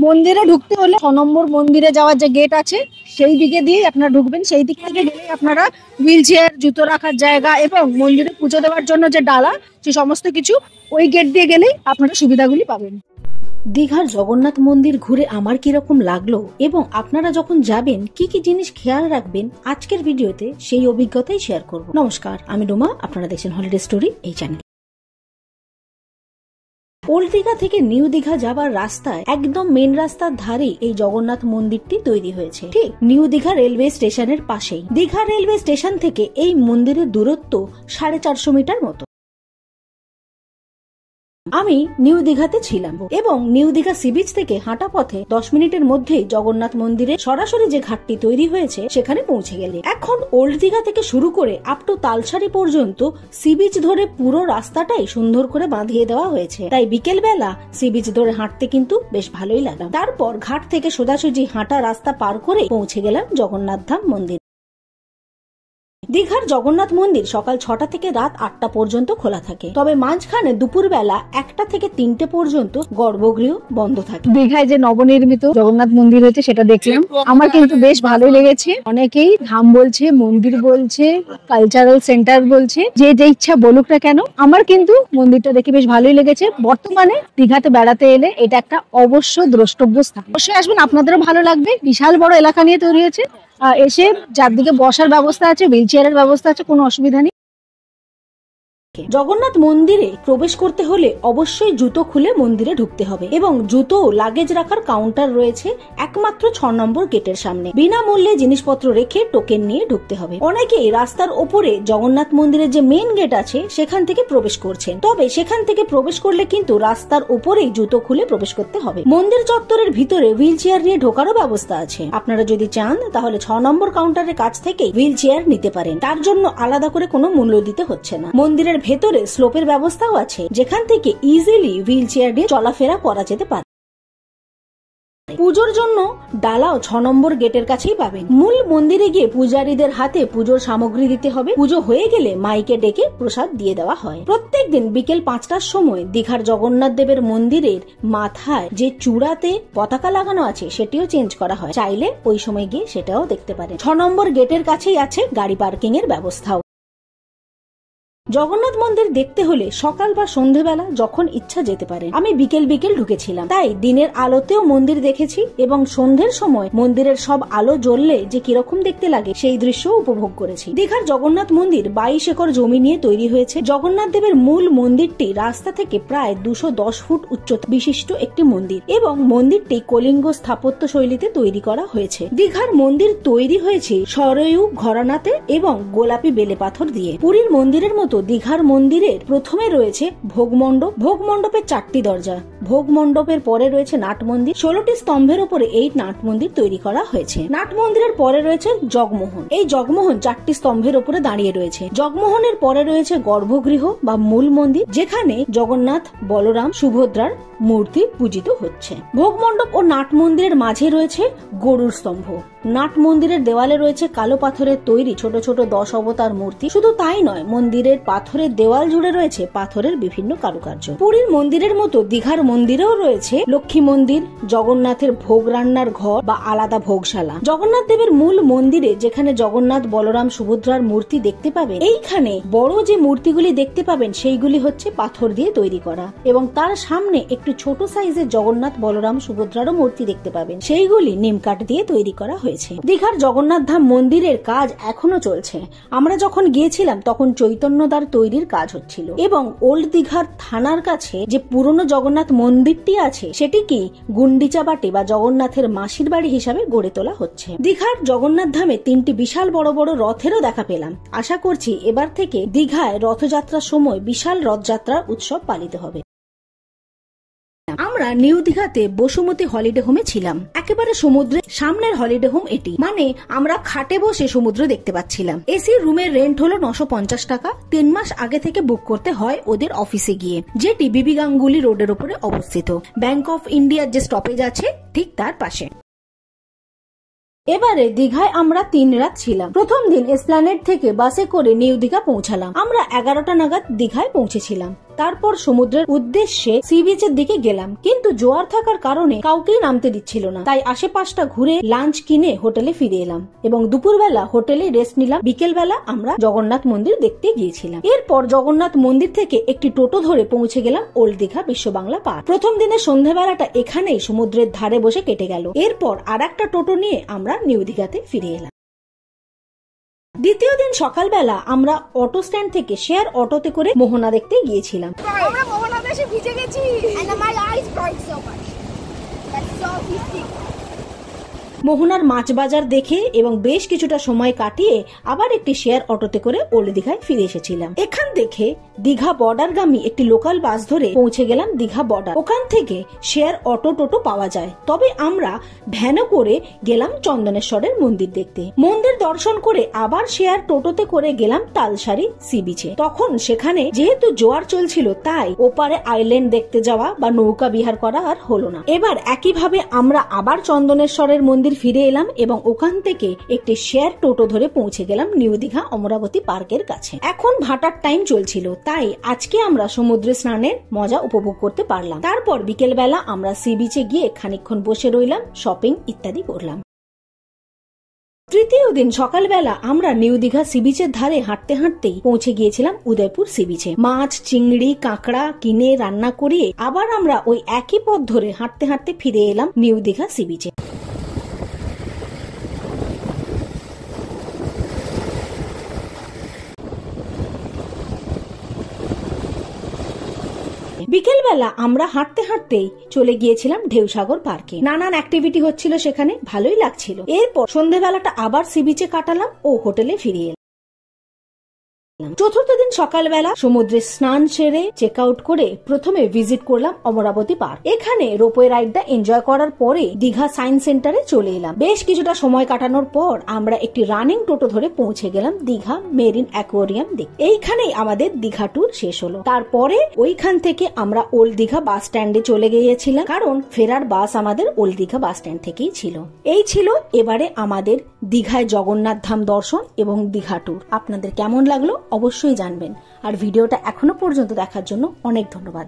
মন্দিরে ঢুকতে হলে 6 নম্বর মন্দিরে যাওয়ার যে গেট আছে সেই দিকে দিয়ে আপনারা ঢুকবেন। সেই দিক থেকে গেলেই আপনারা হুইল চেয়ার, জুতো রাখার জায়গা এবং মন্দিরে পুজো দেওয়ার জন্য যে ডালা, সে সমস্ত কিছু ওই গেট দিয়ে গেলেই আপনারা সুবিধাগুলি পাবেন। দীঘার জগন্নাথ মন্দির ঘুরে আমার কিরকম লাগলো এবং আপনারা যখন যাবেন কি কি জিনিস খেয়াল রাখবেন আজকের ভিডিওতে সেই অভিজ্ঞতাই শেয়ার করব। নমস্কার, আমি ডোমা, আপনারা দেখছেন হলিডে স্টোরি এই চ্যানেল। ওল্ড দীঘা থেকে নিউ দীঘা যাবার রাস্তায় একদম মেন রাস্তার ধারে এই জগন্নাথ মন্দিরটি তৈরি হয়েছে, ঠিক নিউ দীঘা রেলওয়ে স্টেশনের পাশেই। দীঘা রেলওয়ে স্টেশন থেকে এই মন্দিরের দূরত্ব 450 মিটার মতো। আমি নিউ দীঘাতে ছিলাম এবং নিউ দীঘা সি বিচ থেকে হাঁটা পথে 10 মিনিটের মধ্যেই জগন্নাথ মন্দিরে সরাসরি যে ঘাটটি তৈরি হয়েছে সেখানে পৌঁছে গেলে। এখন ওল্ড দীঘা থেকে শুরু করে আপ টু তালসারি পর্যন্ত সি বিচ ধরে পুরো রাস্তাটাই সুন্দর করে বাঁধিয়ে দেওয়া হয়েছে, তাই বিকেল বেলা সি বিচ ধরে হাঁটতে কিন্তু বেশ ভালোই লাগলো। তারপর ঘাট থেকে সোজাসুজি হাঁটা রাস্তা পার করে পৌঁছে গেলাম জগন্নাথ ধাম মন্দির। দীঘার জগন্নাথ মন্দির সকাল 6টা থেকে রাত 8টা পর্যন্ত খোলা থাকে, তবে মাঝখানে দুপুরবেলা 1টা থেকে 3টে পর্যন্ত গর্ভগৃহ বন্ধ থাকে। দীঘায় যে নবনির্মিত জগন্নাথ মন্দির হয়েছে সেটা দেখলাম, আমার কিন্তু বেশ ভালোই লেগেছে। অনেকেই ধাম বলছে, মন্দির বলছে, কালচারাল সেন্টার বলছে, যে ইচ্ছা বলুক না কেন, আমার কিন্তু মন্দিরটা দেখে বেশ ভালোই লেগেছে। বর্তমানে দীঘাতে বেড়াতে এলে এটা একটা অবশ্য দ্রষ্টব্য স্থান, অবশ্যই আসবেন, আপনাদেরও ভালো লাগবে। বিশাল বড় এলাকা নিয়ে তৈরি হয়েছে, এসে চারদিকে বসার ব্যবস্থা আছে, হুইল চেয়ারের ব্যবস্থা আছে, কোনো অসুবিধা নেই। জগন্নাথ মন্দিরে প্রবেশ করতে হলে অবশ্যই জুতো খুলে মন্দিরে ঢুকতে হবে এবং জুতো লাগেজ রাখার কাউন্টার রয়েছে একমাত্র 6 নম্বর গেটের সামনে। বিনামূল্যে জিনিসপত্র রেখে টোকেন নিয়ে ঢুকতে হবে। অনেকেই রাস্তার ওপরে জগন্নাথ মন্দিরের যে মেইন গেট আছে সেখান থেকে প্রবেশ করছেন, তবে সেখান থেকে প্রবেশ করলে কিন্তু রাস্তার ওপরেই জুতো খুলে প্রবেশ করতে হবে। মন্দির চত্বরের ভিতরে হুইল চেয়ার নিয়ে ঢোকারও ব্যবস্থা আছে। আপনারা যদি চান তাহলে 6 নম্বর কাউন্টারের কাছ থেকে হুইল চেয়ার নিতে পারেন, তার জন্য আলাদা করে কোনো মূল্য দিতে হচ্ছে না। মন্দিরের ভেতরে স্লোপের ব্যবস্থাও আছে, যেখান থেকে ইজিলি হুইল চেয়ার দিয়ে চলাফেরা করা যেতে পারে। পুজোর জন্য ডালাও 6 নম্বর গেটের কাছেই পাবেন। মূল মন্দিরে গিয়ে পূজারীদের হাতে পুজোর সামগ্রী দিতে হবে। পুজো হয়ে গেলে মাইকে ডেকে প্রসাদ দিয়ে দেওয়া হয়। প্রত্যেকদিন বিকেল 5টার সময় দীঘার জগন্নাথ দেবের মন্দিরের মাথায় যে চূড়াতে পতাকা লাগানো আছে সেটিও চেঞ্জ করা হয়, চাইলে ওই সময় গিয়ে সেটাও দেখতে পারেন। 6 নম্বর গেটের কাছেই আছে গাড়ি পার্কিং এর ব্যবস্থাও। জগন্নাথ মন্দির দেখতে হলে সকাল বা সন্ধ্যেবেলা যখন ইচ্ছা যেতে পারেন। আমি বিকেল ঢুকেছিলাম, তাই দিনের আলোতেও মন্দির দেখেছি এবং সন্ধ্যের সময় মন্দিরের সব আলো জ্বললে যে কিরকম দেখতে লাগে সেই দৃশ্য উপভোগ করেছি। দীঘার জগন্নাথ মন্দির 22 একর জমি নিয়ে তৈরি হয়েছে। জগন্নাথ দেবের মূল মন্দিরটি রাস্তা থেকে প্রায় 210 ফুট উচ্চতা বিশিষ্ট একটি মন্দির এবং মন্দিরটি কলিঙ্গ স্থাপত্য শৈলীতে তৈরি করা হয়েছে। দীঘার মন্দির তৈরি হয়েছে সরয়ু ঘরানাতে এবং গোলাপি বেলে পাথর দিয়ে। পুরীর মন্দিরের মতো দীঘার মন্দিরের প্রথমে রয়েছে ভোগমণ্ডপ। ভোগমণ্ডপের 4টি দরজা। ভোগমণ্ডপের পরে রয়েছে নাট মন্দির। 16টি স্তম্ভের উপরে এই নাট মন্দির তৈরি করা হয়েছে। নাট মন্দিরের পরে রয়েছে জগমোহন। এই জগমোহন 4টি স্তম্ভের উপরে দাঁড়িয়ে রয়েছে। জগমোহনের পরে রয়েছে গর্ভগৃহ বা মূল মন্দির, যেখানে জগন্নাথ, বলরাম, সুভদ্রার মূর্তি পূজিত হচ্ছে। ভোগমণ্ডপ ও নাট মন্দিরের মাঝে রয়েছে গরুর স্তম্ভ। নাট মন্দিরের দেওয়ালে রয়েছে কালো পাথরের তৈরি ছোট ছোট 10 অবতার মূর্তি। শুধু তাই নয়, মন্দিরের পাথরের দেওয়াল জুড়ে রয়েছে পাথরের বিভিন্ন কারুকার্য। পুরীর মন্দিরের মতো দীঘার মন্দিরেও রয়েছে লক্ষ্মী মন্দির, জগন্নাথের ভোগ রান্নার ঘর বা আলাদা ভোগশালা। জগন্নাথ দেবের মূল মন্দিরে যেখানে জগন্নাথ, বলরাম, সুভদ্রার মূর্তি দেখতে পাবেন, এইখানে বড় যে মূর্তিগুলি দেখতে পাবেন সেইগুলি হচ্ছে পাথর দিয়ে তৈরি করা এবং তার সামনে একটু ছোট সাইজের জগন্নাথ, বলরাম, সুভদ্রারও মূর্তি দেখতে পাবেন, সেইগুলি নিমকাঠ দিয়ে তৈরি করা হয়েছে। দীঘার জগন্নাথ ধাম মন্দিরের কাজ এখনো চলছে। আমরা যখন গিয়েছিলাম তখন চৈতন্যদ্বার তৈরির কাজ হচ্ছিল এবং ওল্ড দীঘার থানার কাছে যে পুরনো জগন্নাথ মন্দিরটি আছে সেটি কি গুন্ডিচা বাটি বা জগন্নাথের মাসির বাড়ি হিসাবে গড়ে তোলা হচ্ছে। দীঘার জগন্নাথ ধামে 3টি বিশাল বড় বড় রথেরও দেখা পেলাম। আশা করছি এবার থেকে দীঘায় রথযাত্রার সময় বিশাল রথযাত্রার উৎসব পালিত হবে। আমরা নিউ দীঘাতে বসুমতী হলিডে হোমে ছিলাম, একেবারে সমুদ্রের সামনের হলিডে হোম এটি। মানে আমরা খাটে বসে সমুদ্র দেখতে পাচ্ছিলাম। এসি রুমের রেন্ট হলো 950 টাকা। 3 মাস আগে থেকে বুক করতে হয় ওদের অফিসে গিয়ে, যেটি বিবি গাঙ্গুলি রোডের উপরে অবস্থিত। ব্যাংক অফ ইন্ডিয়ার যে স্টপেজ আছে ঠিক তার পাশে। এবারে দীঘায় আমরা 3 রাত ছিলাম। প্রথম দিন এসপ্ল্যানেড থেকে বাসে করে নিউ দীঘা পৌঁছালাম। আমরা 11টা নাগাদ দীঘায় পৌঁছেছিলাম। তারপর সমুদ্রের উদ্দেশ্যে সি বিচের দিকে গেলাম, কিন্তু জোয়ার থাকার কারণে কাউকেই নামতে দিচ্ছিল না। তাই আশেপাশটা ঘুরে লাঞ্চ কিনে হোটেলে ফিরে এলাম এবং দুপুরবেলা হোটেলে রেস্ট নিলাম। বিকেলবেলা আমরা জগন্নাথ মন্দির দেখতে গিয়েছিলাম। এরপর জগন্নাথ মন্দির থেকে একটি টোটো ধরে পৌঁছে গেলাম ওল্ড দীঘা বিশ্ব বাংলা পার্ক। প্রথম দিনের সন্ধ্যাবেলাটা এখানেই সমুদ্রের ধারে বসে কেটে গেল। এরপর আর একটা টোটো নিয়ে আমরা নিউ দীঘাতে ফিরে এলাম। দ্বিতীয় দিন সকালবেলা আমরা অটো স্ট্যান্ড থেকে শেয়ার অটোতে করে মোহনা দেখতে গিয়েছিলাম। আমরা মোহনাতে এসে ভিজে গেছি। And my eyes burned so much. That's so easy. মোহনার মাছ বাজার দেখে এবং বেশ কিছুটা সময় কাটিয়ে আবার একটি শেয়ার অটোতে করে ওল্ড দীঘায় ফিরে এসেছিলাম। এখান থেকে দীঘা বর্ডারগামী একটি লোকাল বাস ধরে পৌঁছে গেলাম দীঘা বর্ডার। ওখান থেকে শেয়ার অটো টোটো পাওয়া যায়, তবে আমরা ভ্যানে করে গেলাম চন্দনেশ্বরের মন্দির দেখতে। মন্দির দর্শন করে আবার শেয়ার টোটোতে করে গেলাম তালসারি সি বিচে। তখন সেখানে যেহেতু জোয়ার চলছিল, তাই ওপারে আইল্যান্ড দেখতে যাওয়া বা নৌকা বিহার করা আর হলো না। এবার একইভাবে আমরা আবার চন্দনেশ্বরের মন্দির ফিরে এলাম এবং ওখান থেকে একটি শেয়ার টোটো ধরে পৌঁছে গেলাম নিউ দীঘা অমরাবতী পার্কের কাছে। এখন ভাটার টাইম চলছিল, তাই আজকে আমরা সমুদ্রে স্নানের মজা উপভোগ করতে পারলাম। তারপর বিকেলবেলা আমরা সি বিচে গিয়ে খানিকক্ষণ বসে রইলাম, শপিং ইত্যাদি করলাম। তৃতীয় দিন সকালবেলা আমরা নিউ দীঘা সি বিচের ধারে হাঁটতে হাঁটতেই পৌঁছে গিয়েছিলাম উদয়পুর সি বিচে। মাছ, চিংড়ি, কাঁকড়া কিনে রান্না করিয়ে আবার আমরা ওই একই পথ ধরে হাঁটতে হাঁটতে ফিরে এলাম নিউ দীঘা সি বিচে। বিকেলবেলা আমরা হাঁটতে হাঁটতেই চলে গিয়েছিলাম ঢেউসাগর পার্কে। নানান অ্যাক্টিভিটি হচ্ছিল সেখানে, ভালোই লাগছিল। এরপর সন্ধ্যেবেলাটা আবার সি বিচে কাটালাম ও হোটেলে ফিরে এলাম। চতুর্থ দিন সকালবেলা সমুদ্রে স্নান সেরে চেক আউট করে প্রথমে ভিজিট করলাম অমরাবতী পার্ক। এখানে রোপওয়ে রাইডটা এনজয় করার পরে দীঘা সায়েন্স সেন্টারে চলে এলাম। বেশ কিছুটা সময় কাটানোর পর আমরা একটি রানিং টোটো ধরে পৌঁছে গেলাম দীঘা মেরিন অ্যাকোয়ারিয়াম দেখতে। এইখানেই আমাদের দীঘা ট্যুর শেষ হলো। তারপরে ওইখান থেকে আমরা ওল্ড দীঘা বাস স্ট্যান্ডে চলে গিয়েছিলাম, কারণ ফেরার বাস আমাদের ওল্ড দীঘা বাস স্ট্যান্ড থেকেই ছিল। এই ছিল এবারে আমাদের দীঘায় জগন্নাথ ধাম দর্শন এবং দীঘা ট্যুর। আপনাদের কেমন লাগলো অবশ্যই জানবেন। আর ভিডিওটা এখনো পর্যন্ত দেখার জন্য অনেক ধন্যবাদ।